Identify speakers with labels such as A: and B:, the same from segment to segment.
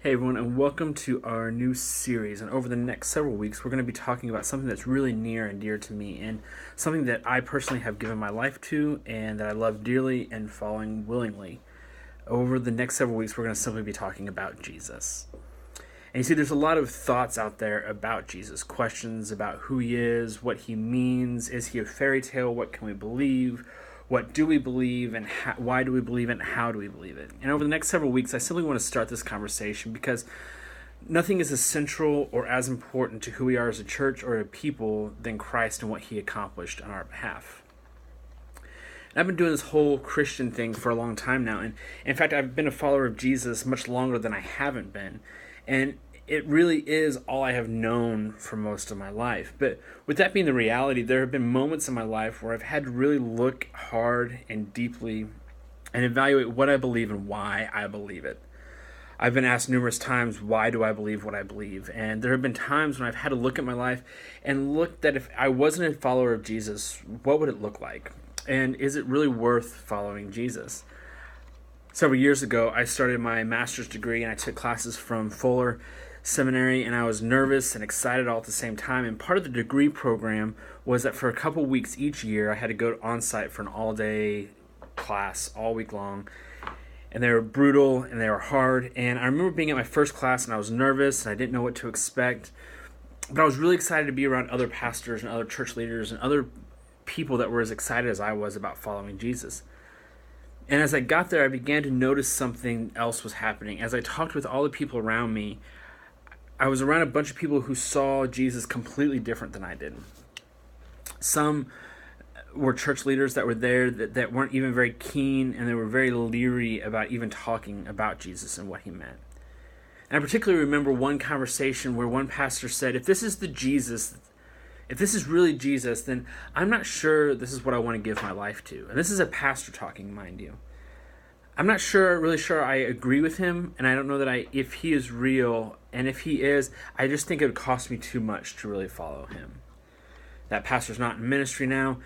A: Hey everyone, and welcome to our new series. And over the next several weeks, we're going to be talking about something that's really near and dear to me, and something that I personally have given my life to, and that I love dearly and following willingly. Over the next several weeks, we're going to simply be talking about Jesus. And you see, there's a lot of thoughts out there about Jesus, questions about who he is, what he means, is he a fairy tale, what can we believe, what do we believe, and why do we believe it, and how do we believe it. And over the next several weeks, I simply want to start this conversation because nothing is as central or as important to who we are as a church or a people than Christ and what he accomplished on our behalf. And I've been doing this whole Christian thing for a long time now, and in fact, I've been a follower of Jesus much longer than I haven't been. And it really is all I have known for most of my life. But with that being the reality, there have been moments in my life where I've had to really look hard and deeply and evaluate what I believe and why I believe it. I've been asked numerous times, why do I believe what I believe? And there have been times when I've had to look at my life and look that if I wasn't a follower of Jesus, what would it look like? And is it really worth following Jesus? Several years ago, I started my master's degree and I took classes from Fuller Seminary, and I was nervous and excited all at the same time. And part of the degree program was that for a couple weeks each year, I had to go on site for an all-day class all week long. And they were brutal and they were hard. And I remember being at my first class and I was nervous and I didn't know what to expect. But I was really excited to be around other pastors and other church leaders and other people that were as excited as I was about following Jesus. And as I got there, I began to notice something else was happening. As I talked with all the people around me, I was around a bunch of people who saw Jesus completely different than I did. Some were church leaders that were there that weren't even very keen, and they were very leery about even talking about Jesus and what he meant. And I particularly remember one conversation where one pastor said, if this is really Jesus, then I'm not sure this is what I want to give my life to. And this is a pastor talking, mind you. I'm not really sure I agree with him, and I don't know that if he is real, and if he is, I just think it would cost me too much to really follow him. That pastor's not in ministry now,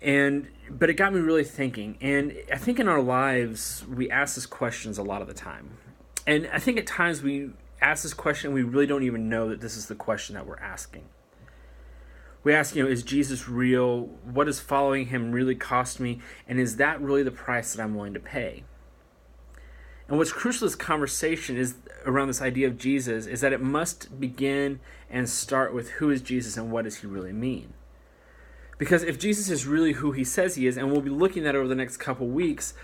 A: but it got me really thinking. And I think in our lives, we ask these questions a lot of the time. And I think at times we ask this question, and we really don't even know that this is the question that we're asking. We ask, is Jesus real? What does following him really cost me? And is that really the price that I'm willing to pay? And what's crucial in this conversation is around this idea of Jesus is that it must begin and start with who is Jesus and what does he really mean? Because if Jesus is really who he says he is, and we'll be looking at that over the next couple weeks,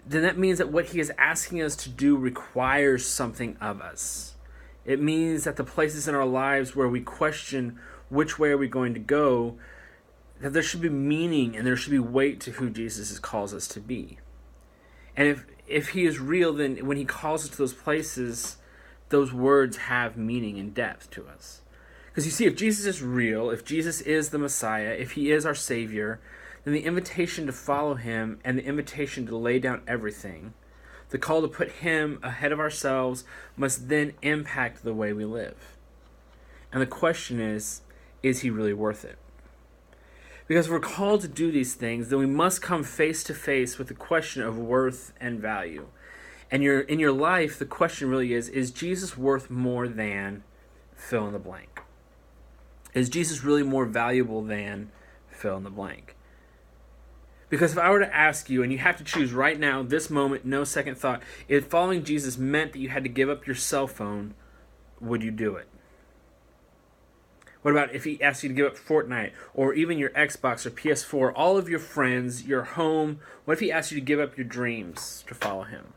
A: then that means that what he is asking us to do requires something of us. It means that the places in our lives where we question which way are we going to go, that there should be meaning and there should be weight to who Jesus calls us to be. And if he is real, then when he calls us to those places, those words have meaning and depth to us. Because you see, if Jesus is real, if Jesus is the Messiah, if he is our Savior, then the invitation to follow him and the invitation to lay down everything, the call to put him ahead of ourselves, must then impact the way we live. And the question is he really worth it? Because if we're called to do these things, then we must come face to face with the question of worth and value. And in your life, the question really is Jesus worth more than fill in the blank? Is Jesus really more valuable than fill in the blank? Because if I were to ask you, and you have to choose right now, this moment, no second thought, if following Jesus meant that you had to give up your cell phone, would you do it? What about if he asked you to give up Fortnite, or even your Xbox or PS4, all of your friends, your home? What if he asked you to give up your dreams to follow him?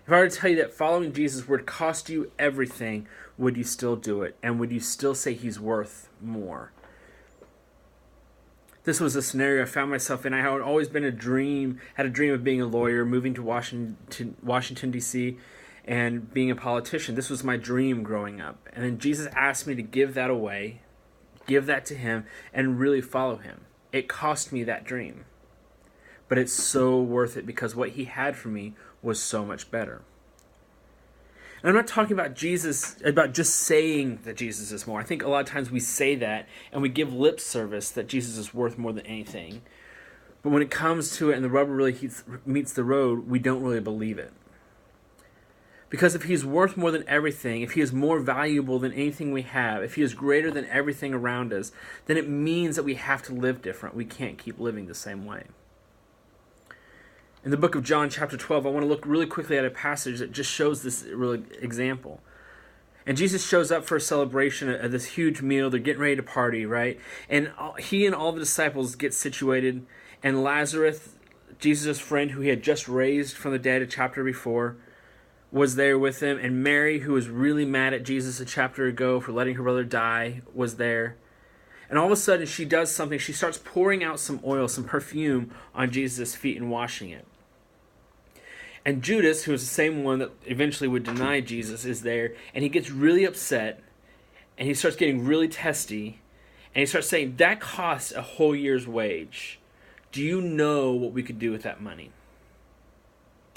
A: If I were to tell you that following Jesus would cost you everything, would you still do it? And would you still say he's worth more? This was a scenario I found myself in. I had always had a dream of being a lawyer, moving to Washington, D.C., and being a politician. This was my dream growing up. And then Jesus asked me to give that away, give that to him, and really follow him. It cost me that dream. But it's so worth it because what he had for me was so much better. And I'm not talking about just saying that Jesus is more. I think a lot of times we say that and we give lip service that Jesus is worth more than anything. But when it comes to it and the rubber really meets the road, we don't really believe it. Because if he's worth more than everything, if he is more valuable than anything we have, if he is greater than everything around us, then it means that we have to live different. We can't keep living the same way. In the book of John, chapter 12, I want to look really quickly at a passage that just shows this real example. And Jesus shows up for a celebration at this huge meal. They're getting ready to party, right? And he and all the disciples get situated. And Lazarus, Jesus' friend who he had just raised from the dead a chapter before, was there with him. And Mary, who was really mad at Jesus a chapter ago for letting her brother die, was there. And all of a sudden she does something. She starts pouring out some oil, some perfume on Jesus' feet and washing it. And Judas, who is the same one that eventually would deny Jesus, is there. And he gets really upset. And he starts getting really testy. And he starts saying, that costs a whole year's wage. Do you know what we could do with that money?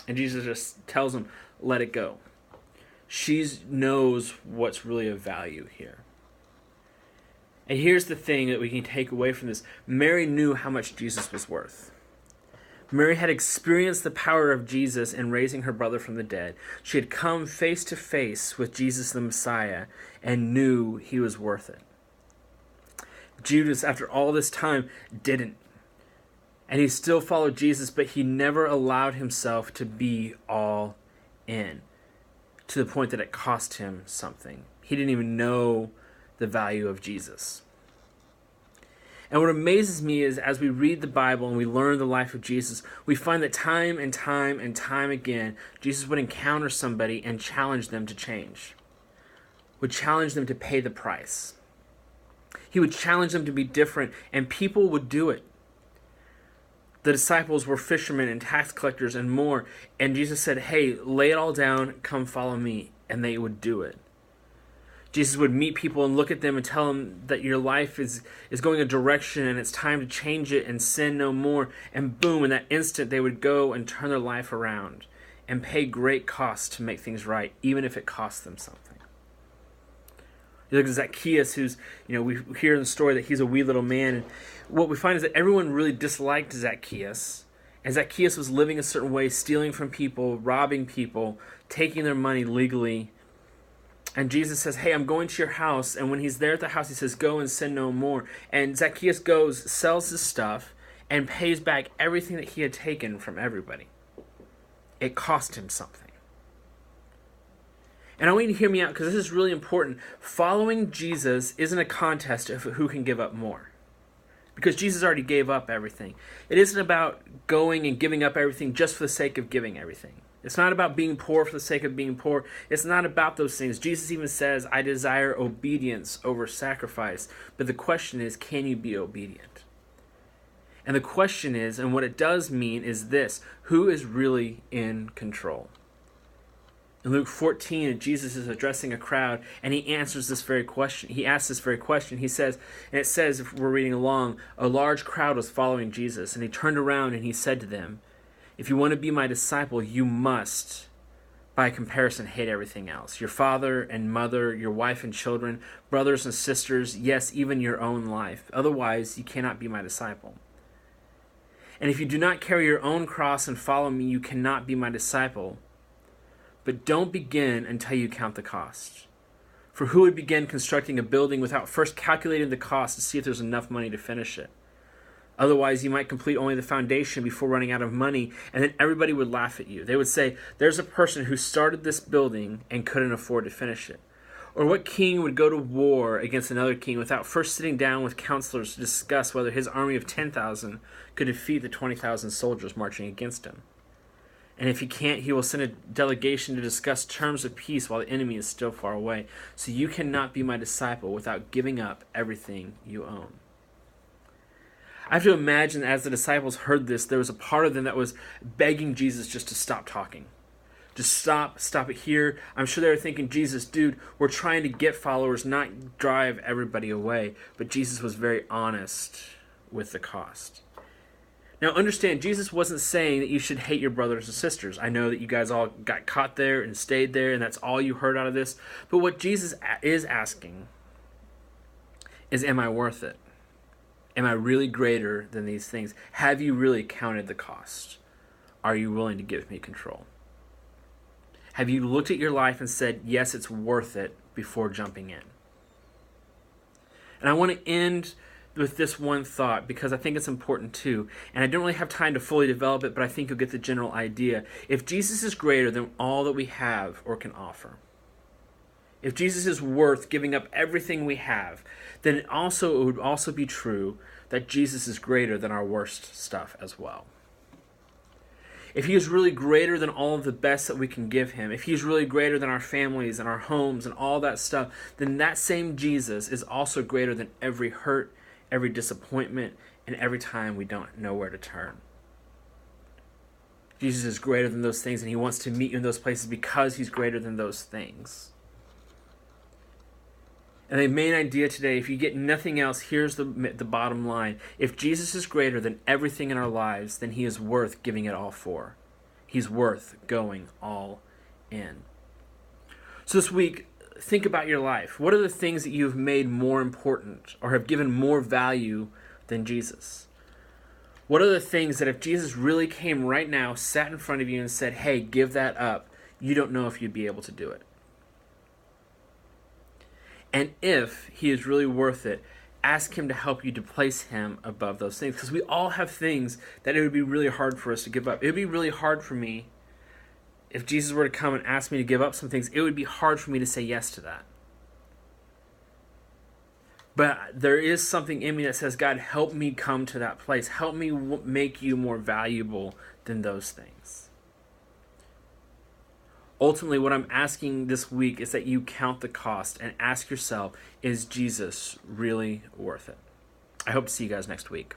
A: And Jesus just tells him, let it go. She knows what's really of value here. And here's the thing that we can take away from this. Mary knew how much Jesus was worth. Mary had experienced the power of Jesus in raising her brother from the dead. She had come face to face with Jesus the Messiah and knew he was worth it. Judas, after all this time, didn't. And he still followed Jesus, but he never allowed himself to be all in, to the point that it cost him something. He didn't even know the value of Jesus. And what amazes me is as we read the Bible and we learn the life of Jesus, we find that time and time and time again, Jesus would encounter somebody and challenge them to change, would challenge them to pay the price. He would challenge them to be different, and people would do it. The disciples were fishermen and tax collectors and more, and Jesus said, hey, lay it all down, come follow me, and they would do it. Jesus would meet people and look at them and tell them that your life is going a direction and it's time to change it and sin no more. And boom, in that instant, they would go and turn their life around and pay great cost to make things right, even if it cost them something. You look at Zacchaeus, who's, we hear in the story that he's a wee little man. And what we find is that everyone really disliked Zacchaeus. And Zacchaeus was living a certain way, stealing from people, robbing people, taking their money legally. And Jesus says, hey, I'm going to your house. And when he's there at the house, he says, go and sin no more. And Zacchaeus goes, sells his stuff, and pays back everything that he had taken from everybody. It cost him something. And I want you to hear me out because this is really important. Following Jesus isn't a contest of who can give up more. Because Jesus already gave up everything. It isn't about going and giving up everything just for the sake of giving everything. It's not about being poor for the sake of being poor. It's not about those things. Jesus even says, I desire obedience over sacrifice. But the question is, can you be obedient? And the question is, and what it does mean is this, who is really in control? In Luke 14, Jesus is addressing a crowd, and he answers this very question. He asks this very question. He says, and it says, if we're reading along, a large crowd was following Jesus, and he turned around and he said to them, if you want to be my disciple, you must, by comparison, hate everything else. Your father and mother, your wife and children, brothers and sisters, yes, even your own life. Otherwise, you cannot be my disciple. And if you do not carry your own cross and follow me, you cannot be my disciple. But don't begin until you count the cost. For who would begin constructing a building without first calculating the cost to see if there's enough money to finish it? Otherwise, you might complete only the foundation before running out of money, and then everybody would laugh at you. They would say, there's a person who started this building and couldn't afford to finish it. Or what king would go to war against another king without first sitting down with counselors to discuss whether his army of 10,000 could defeat the 20,000 soldiers marching against him? And if he can't, he will send a delegation to discuss terms of peace while the enemy is still far away. So you cannot be my disciple without giving up everything you own. I have to imagine as the disciples heard this, there was a part of them that was begging Jesus just to stop talking. Just stop it here. I'm sure they were thinking, Jesus, dude, we're trying to get followers, not drive everybody away. But Jesus was very honest with the cost. Now understand, Jesus wasn't saying that you should hate your brothers and sisters. I know that you guys all got caught there and stayed there, and that's all you heard out of this. But what Jesus is asking is, am I worth it? Am I really greater than these things? Have you really counted the cost? Are you willing to give me control? Have you looked at your life and said, yes, it's worth it, before jumping in? And I want to end with this one thought because I think it's important too. And I don't really have time to fully develop it, but I think you'll get the general idea. If Jesus is greater than all that we have or can offer, if Jesus is worth giving up everything we have, then it would also be true that Jesus is greater than our worst stuff as well. If he is really greater than all of the best that we can give him, if he's really greater than our families and our homes and all that stuff, then that same Jesus is also greater than every hurt, every disappointment, and every time we don't know where to turn. Jesus is greater than those things, and he wants to meet you in those places because he's greater than those things. And the main idea today, if you get nothing else, here's the bottom line. If Jesus is greater than everything in our lives, then he is worth giving it all for. He's worth going all in. So this week, think about your life. What are the things that you've made more important or have given more value than Jesus? What are the things that if Jesus really came right now, sat in front of you and said, hey, give that up, you don't know if you'd be able to do it? And if he is really worth it, ask him to help you to place him above those things. Because we all have things that it would be really hard for us to give up. It would be really hard for me if Jesus were to come and ask me to give up some things. It would be hard for me to say yes to that. But there is something in me that says, God, help me come to that place. Help me make you more valuable than those things. Ultimately, what I'm asking this week is that you count the cost and ask yourself, is Jesus really worth it? I hope to see you guys next week.